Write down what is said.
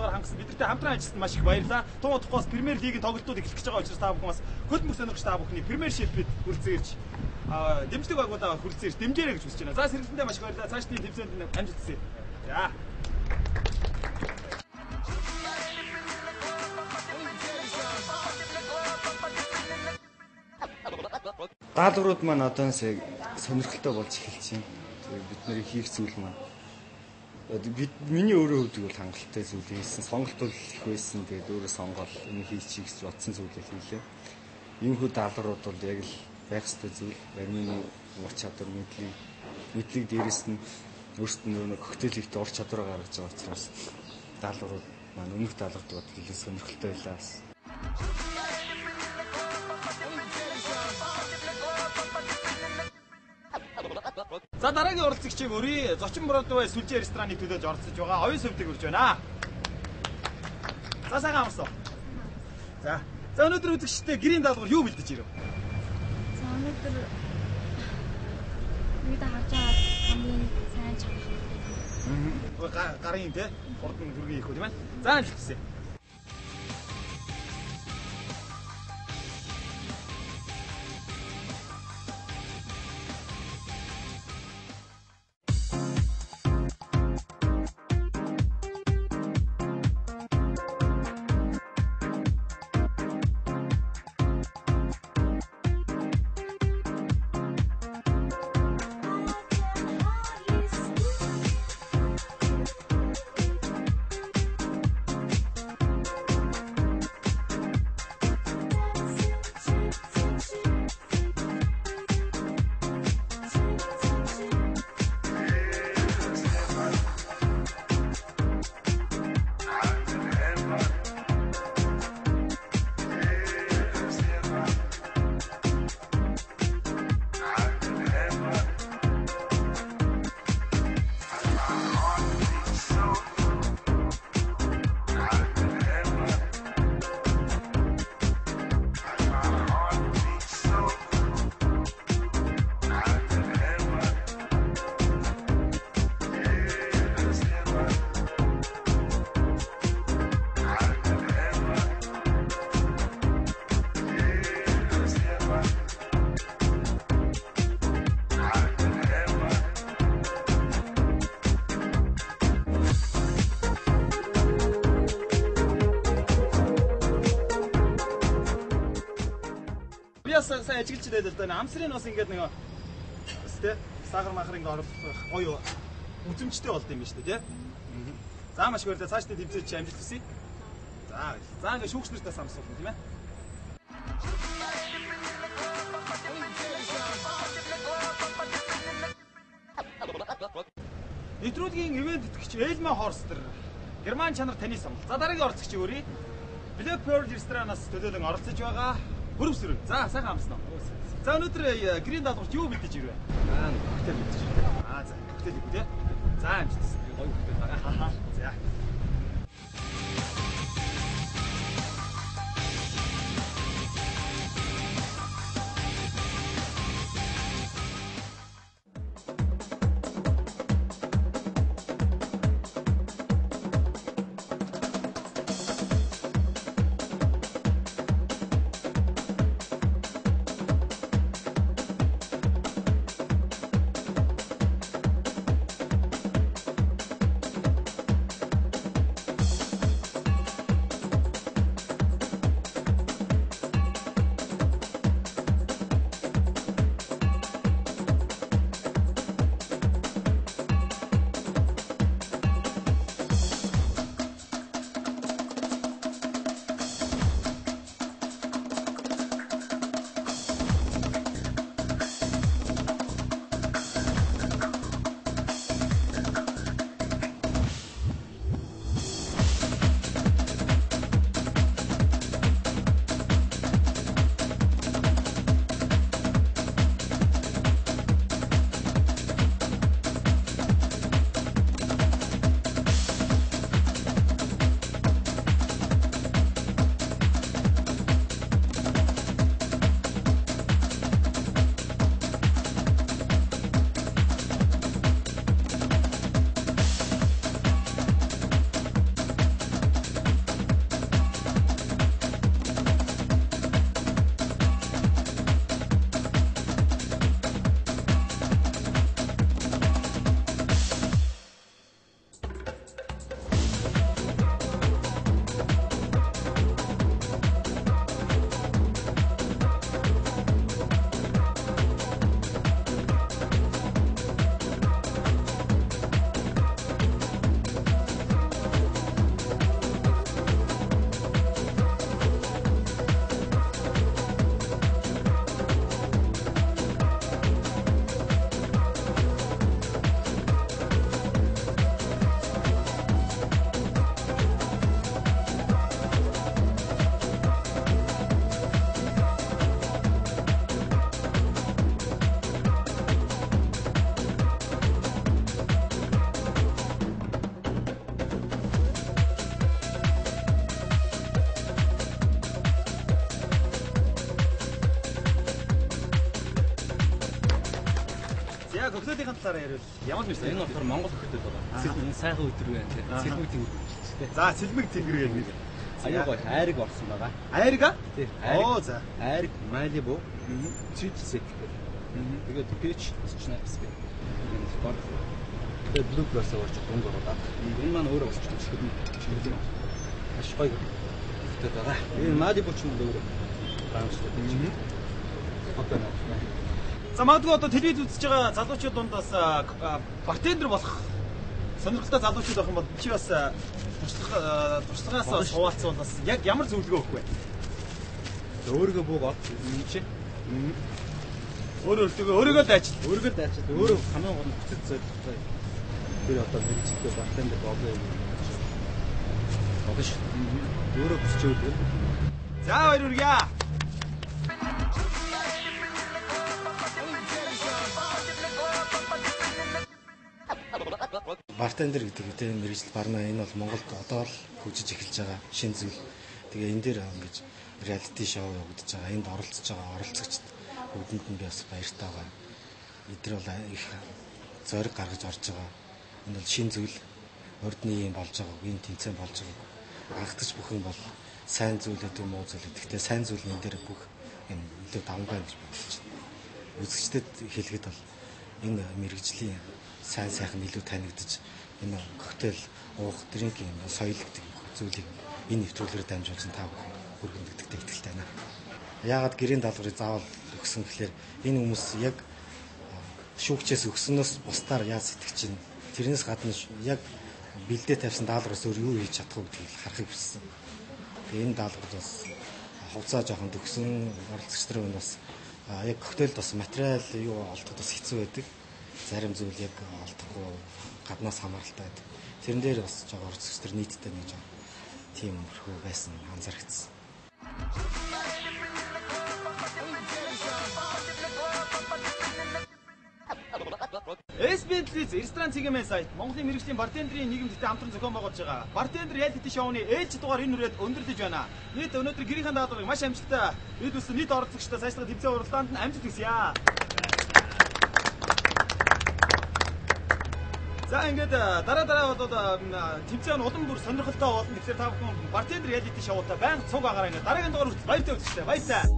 хангасан бидэртэй хамтран ажилласан маш их баярлалаа. Тун удахгүй бас Премьер Лигийн тоглолтууд эхлэх гэж байгаа учраас та бүхэн бас хөдөлмөр сонирхогч та бүхний Премьершипэд хүрэлцээрч дэмжлэг багуудаа хүрэлцээрч дэмжээрэй гэж хүсэж байна. За сэргэлтэндээ маш их баярлалаа. Цаашдын тэмцээнд амжилт хүсье. За. Даалгаврууд маань одоо сонирхолтой болж эхэлж байна. Бид нэр хийх зүйл маань миний өөрөө хувьд бол хангалттай зүйл хийсэн. Сонголт бол их байсан. Тэгээд өөрөө сонгоод энэ хийчих гэж бодсон зүйлээ хийлээ. Иймэрхүү даалгаврууд бол яг л байх ёстой зүйл. Баримны ур чадвар мэдлэг дээрээс нь өөрсдөө нэг коктейл хийхдээ ур чадвараа гаргаж байгаа учраас даалгаврууд маань өмнөх даалгаврууд бол илүү сонирхолтой байлаа. За дараагийн оролцогчийн өрий зочин Бродвей сүлжээ рестораныг төлөөж оролцож байгаа оюун сүвдэг үрж байна. За сайхан амарсан. За өнөөдөр үзэгчтэй гэрийн даалгавар юу бэлдэж ирв? За өнөөдөр бид харж байгаа хамгийн сайн чанар. Гарын те хурдан хүргийн их үү тийм ээ. За хэлчихсэн. Сайн ажиглж байдаг л да. Амсрын бас ингээд нэг тэ сахар махар ингээд оруулах гоё үзэмжтэй болд юм байна шүү дээ, тий. За маш их баярлалаа. Цаашдын тэмцээч амжилт хүсье. За ингээд шүүгч нартаа самсуулна тийм ээ. Нэвтрүүлгийн ивент итгэгч Эльма Хорстер Герман чанар таны сонголт. За дараагийн оролцогч өөрий Black Pearl ресторанаас төлөөлөн оролцож байгаа Бүрвсрэн. За сайхан амснаа. За өнөөдөр гэрийн даалгаварт юу бэлдэж ирвэ? Коктейл бэлдэж ирвэ. За коктейл үү те. За амжилт. Гоё коктейл байгаа. За. талаараа ярил. Ямар нэр сайн? Энэ болохоор Монгол хөлтөд байгаа. Энэ сайхан өдөр байна тийм. Сэлмэг тэнгэр. За сэлмэг тэнгэр гэх нэг. Аяа гоё айрыг орсон байгаа. Айрыг аа? Тийм. Оо за. Айрыг Malibu. Street set гэх. Тэгээд Peach Snacks гэх. Энэ спорт. Тэгээд Blue Plus орч дунд оруулаад. Энэ маань өөрөө болчих юм шиг юм. Маш гоё хөтөд байгаа. Энэ Malibu ч юм өөрөө даамжтай тийм. Хотоо нэ. За магадгүй одоо телевиз үзэж байгаа залуучууд дундаас бартендер болох сонирхолтой залуучууд байх юм бол чи бас туршлагаас суулцсан бас яг ямар зөвлөгөө өгөх вэ? Өөрийгөө буугаад юм чи. Өөрийгөө дайчил. Өөрийгөө дайчил. Өөрөө хамгийн гол бүтэц зорилготой. Тэр одоо мэрэгчлээ бартендер болоо юм. Одоош. Өөрөө хүсчээ. За хоёр үргээ. Бартендер гэдэг үедээ мэргэжил барна энэ бол Монголд одоо л хөгжиж эхэлж байгаа шинэ зүйл. Тэгээ энэ дээр ингэж реалити шоу явагдаж байгаа. Энд оролцож байгаа оролцогчд бүгдэнд нь би бас баяртай байгаа. Эдгээр бол их зориг гаргаж орж байгаа. Энэ бол шинэ зүйл. Урдны юм болж байгаа. Энэ тэмцээн болж байгаа. Анхдагч бүхэн бол сайн зүйл гэдэг муу зүйл. Гэхдээ сайн зүйл энэ дээр бүх юм илүү давмгай гэж бодож байна. Үзэгчдэд хэлэхэд бол энэ мэргэжлийн сайн сайхан илүү танигдаж энэ коктейл уух дринкийн соёл гэдэг зүйлийг энэ нэвтрүүлгээр дамжуулсан та бүхэн хүргэндэгтэй итгэлтэй байна. Яагаад гэрийн даалгаврыг заавал өгсөн гэхээр энэ хүмүүс яг шүүгчээс өгснөөс бусдаар яаж сэтгэж чинь тэрнээс гадна яг бэлдээ тавьсан даалгавраас өөр юу хийж чадах вэ гэдгийг харахыг хүссэн. Энэ даалгавар бас хувцаа жоохон төгсөн оролцогч нар бас яг коктейлд бас материал юу олдоход бас хэцүү байдаг. Зарим зүйл яг олдохгүй гаднаас хамааралтай байдаг. Тэрэн дээр бас жоо орцогч нар нийтдээ нэг жоо тийм мөрхөө байсан анзаарчихсан. SBL-с ресторан цэгийн сайт Монголын мэргэжлийн бартендерийн нийгэмдтэй хамтран зохион байгуулж байгаа. Бартендер реалити шоуны ээлж дугаар энэ үрээд өндөрлөж байна. Нийт өнөөдөр гэрийнхэн даалгаврыг маш амжилттай бид бүс нийт оролцогчдод сайжрах тэмцээн уралдаанд нь амжилт хүсье. За ингээд дараа болоод тэмцээн улам бүр сонирхолтой болно. Тэгэхээр та бүхэн бартендер реалити шоутай байнга цуг агаараа дараагийн дугаар хүртэл баяртай үзэгчтэй. Баярлалаа.